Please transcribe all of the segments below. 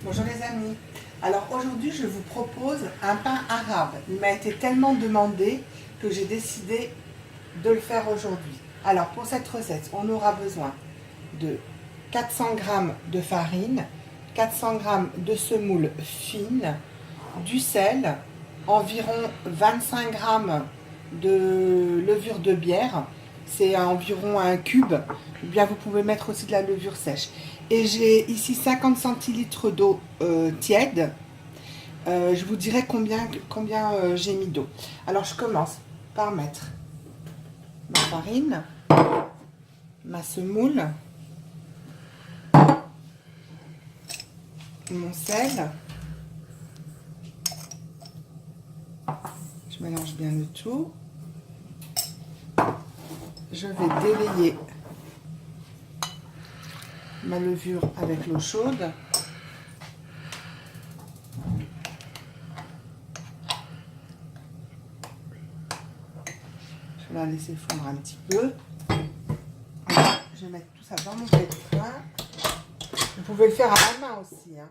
Bonjour les amis. Alors aujourd'hui je vous propose un pain arabe. Il m'a été tellement demandé que j'ai décidé de le faire aujourd'hui. Alors pour cette recette, on aura besoin de 400 g de farine, 400 g de semoule fine, du sel, environ 25 g de levure de bière, c'est environ un cube, ou bien vous pouvez mettre aussi de la levure sèche. Et j'ai ici 50 centilitres d'eau tiède. Je vous dirai combien j'ai mis d'eau. Alors je commence par mettre ma farine, ma semoule, mon sel. Je mélange bien le tout. Je vais délayer ma levure avec l'eau chaude. Je vais la laisser fondre un petit peu. Je vais mettre tout ça dans mon pétrin. Vous pouvez le faire à la main aussi, hein.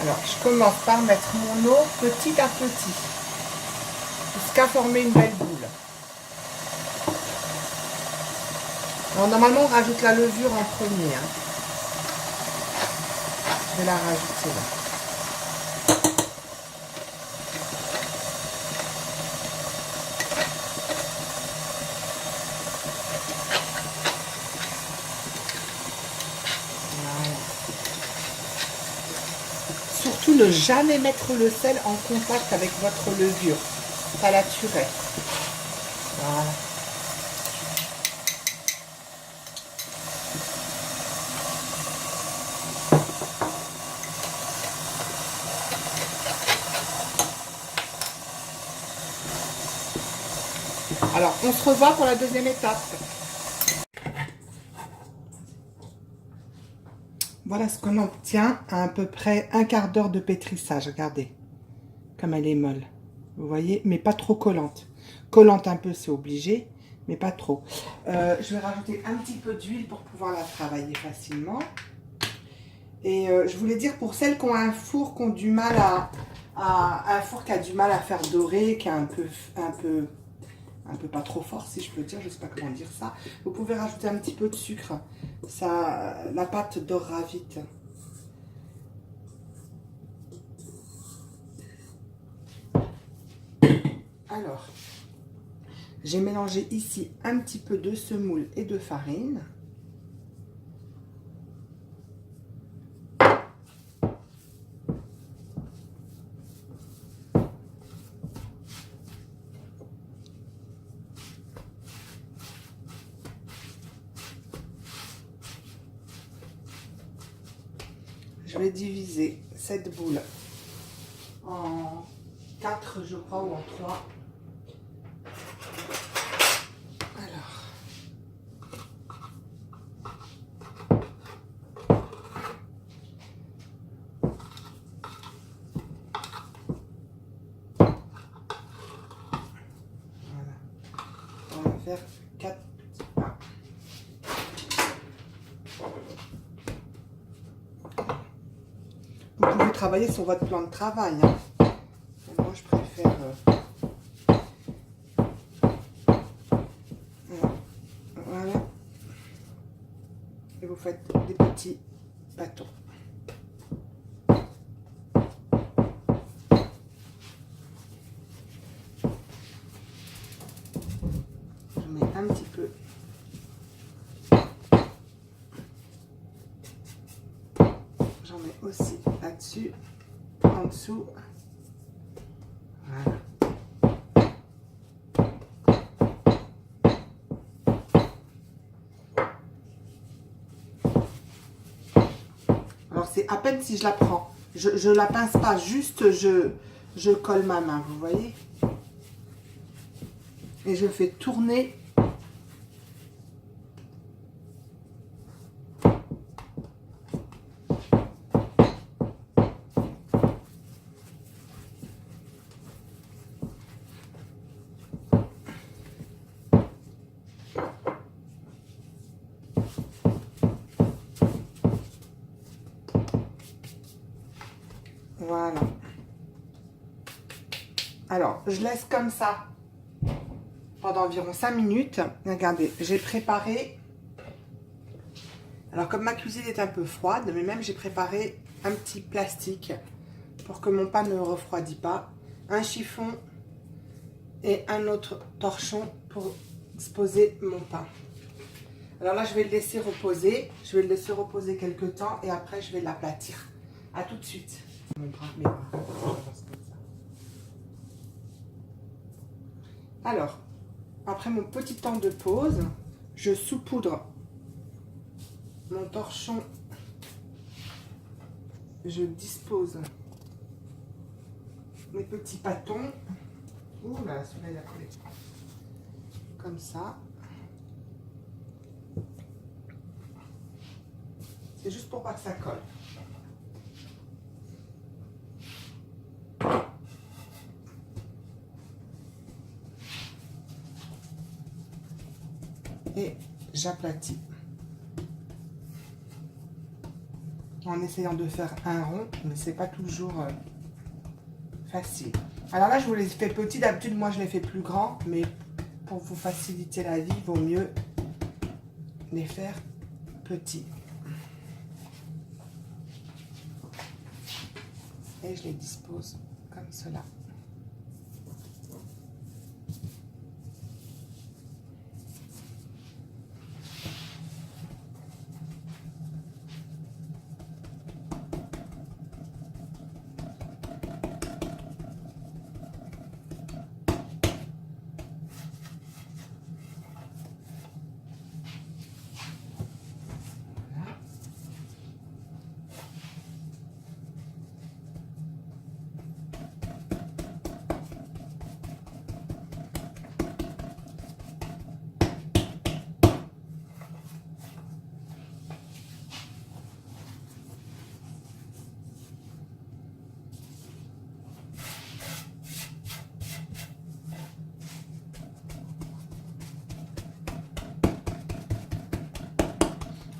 Alors, je commence par mettre mon eau petit à petit, jusqu'à former une belle boule. Alors, normalement, on rajoute la levure en premier, hein. Je vais la rajouter là. Surtout ne jamais mettre le sel en contact avec votre levure, ça la tuerait. Voilà. Alors, on se revoit pour la deuxième étape. Voilà ce qu'on obtient à peu près un quart d'heure de pétrissage. Regardez, comme elle est molle. Vous voyez, mais pas trop collante. Collante un peu, c'est obligé, mais pas trop. Je vais rajouter un petit peu d'huile pour pouvoir la travailler facilement. Et je voulais dire, pour celles qui ont un four, qui ont du mal un four qui a du mal à faire dorer, qui est un peu pas trop fort, si je peux dire, je sais pas comment dire ça. Vous pouvez rajouter un petit peu de sucre, ça, la pâte dorera vite. Alors, j'ai mélangé ici un petit peu de semoule et de farine. Je vais diviser cette boule en 4, je crois, ou en 3. Alors, voilà. On va faire 4. Vous pouvez travailler sur votre plan de travail, hein. Moi, je préfère... Voilà. Et vous faites des petits bâtons. Je mets un petit peu. J'en mets aussi là-dessus, en dessous. Voilà. Alors c'est à peine si je la prends. Je la pince pas, juste je colle ma main, vous voyez. Et je fais tourner. Voilà. Alors, je laisse comme ça pendant environ 5 minutes. Regardez, j'ai préparé... Alors, comme ma cuisine est un peu froide, mais même j'ai préparé un petit plastique pour que mon pain ne refroidit pas. Un chiffon et un autre torchon pour exposer mon pain. Alors là, je vais le laisser reposer. Je vais le laisser reposer quelques temps et après, je vais l'aplatir. À tout de suite. Mon bras, mes bras. Alors, après mon petit temps de pause, je saupoudre mon torchon. Je dispose mes petits pâtons. Ouh là, celui-là, il a collé. Comme ça. C'est juste pour pas que ça colle. Et j'aplatis. En essayant de faire un rond, mais c'est pas toujours facile. Alors là, je vous les fais petits. D'habitude, moi, je les fais plus grands, mais pour vous faciliter la vie, il vaut mieux les faire petits. Et je les dispose comme cela.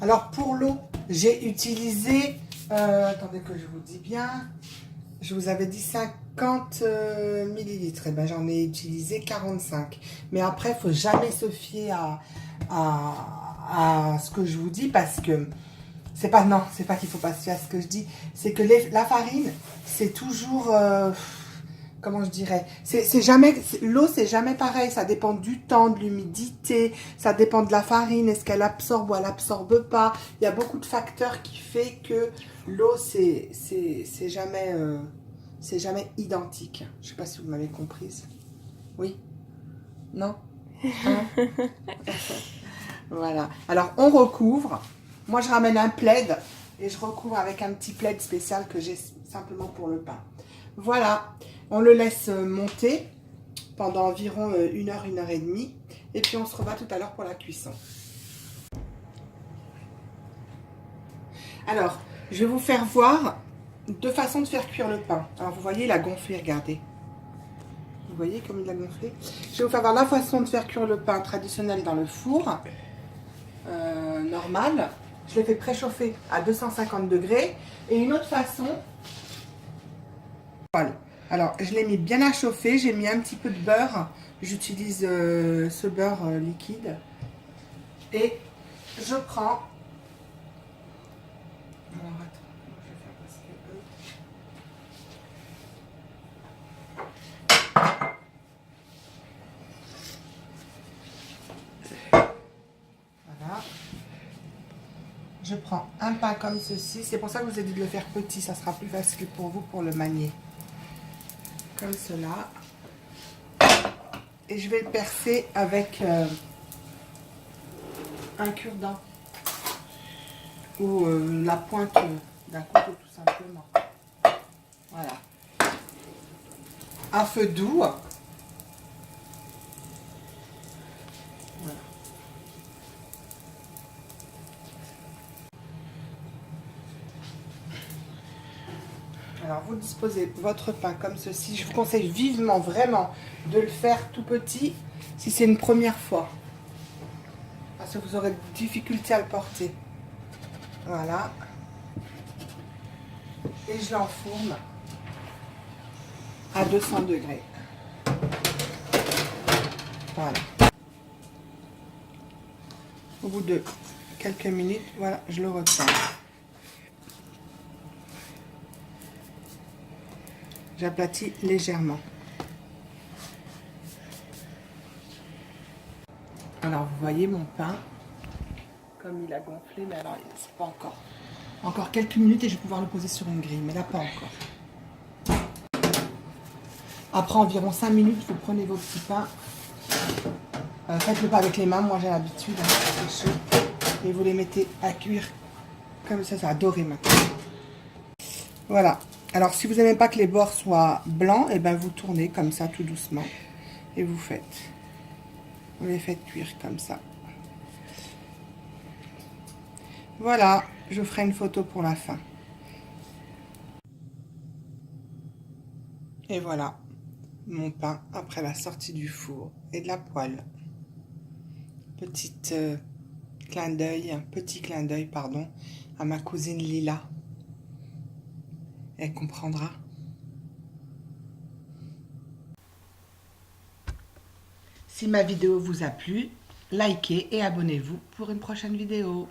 Alors pour l'eau, j'ai utilisé, attendez que je vous dis bien, je vous avais dit 50 millilitres, et ben j'en ai utilisé 45. Mais après, il ne faut jamais se fier à ce que je vous dis parce que c'est pas, non, c'est pas qu'il ne faut pas se fier à ce que je dis, c'est que la farine, c'est toujours... comment je dirais, c'est jamais, l'eau c'est jamais pareil, ça dépend du temps, de l'humidité, ça dépend de la farine, est-ce qu'elle absorbe ou elle absorbe pas, il y a beaucoup de facteurs qui fait que l'eau c'est jamais identique. Je sais pas si vous m'avez comprise. Oui? Non? Hein? Voilà, alors on recouvre, moi je ramène un plaid et je recouvre avec un petit plaid spécial que j'ai simplement pour le pain. Voilà, on le laisse monter pendant environ 1 heure, 1 heure et demie. Et puis on se revoit tout à l'heure pour la cuisson. Alors, je vais vous faire voir 2 façons de faire cuire le pain. Alors vous voyez, il a gonflé, regardez. Vous voyez comme il a gonflé? Je vais vous faire voir la façon de faire cuire le pain traditionnel dans le four. Normal. Je l'ai fait préchauffer à 250 degrés. Et une autre façon... Voilà. Alors, je l'ai mis bien à chauffer, j'ai mis un petit peu de beurre. J'utilise ce beurre liquide. Et je prends... Alors, attends, je vais faire passer. Voilà. Je prends un pain comme ceci. C'est pour ça que je vous ai dit de le faire petit. Ça sera plus facile pour vous pour le manier. Comme cela. Et je vais le percer avec un cure-dent ou la pointe d'un couteau tout simplement. Voilà. À feu doux. Voilà. Alors vous disposez votre pain comme ceci. Je vous conseille vivement, vraiment, de le faire tout petit si c'est une première fois. Parce que vous aurez des difficultés à le porter. Voilà. Et je l'enfourne à 200 degrés. Voilà. Au bout de quelques minutes, voilà, je le retourne. J'aplatis légèrement. Alors vous voyez mon pain, comme il a gonflé, mais alors c'est pas encore. Encore quelques minutes et je vais pouvoir le poser sur une grille, mais là pas encore. Après environ 5 minutes, vous prenez vos petits pains. Faites-le pas avec les mains, moi j'ai l'habitude, hein, c'est chaud. Et vous les mettez à cuire comme ça va dorer maintenant. Voilà. Alors si vous n'aimez pas que les bords soient blancs, et ben vous tournez comme ça tout doucement et vous faites. Vous les faites cuire comme ça. Voilà, je ferai une photo pour la fin. Et voilà, mon pain après la sortie du four et de la poêle. Petit clin d'œil, pardon, à ma cousine Lila. Elle comprendra. Si ma vidéo vous a plu, likez et abonnez-vous pour une prochaine vidéo.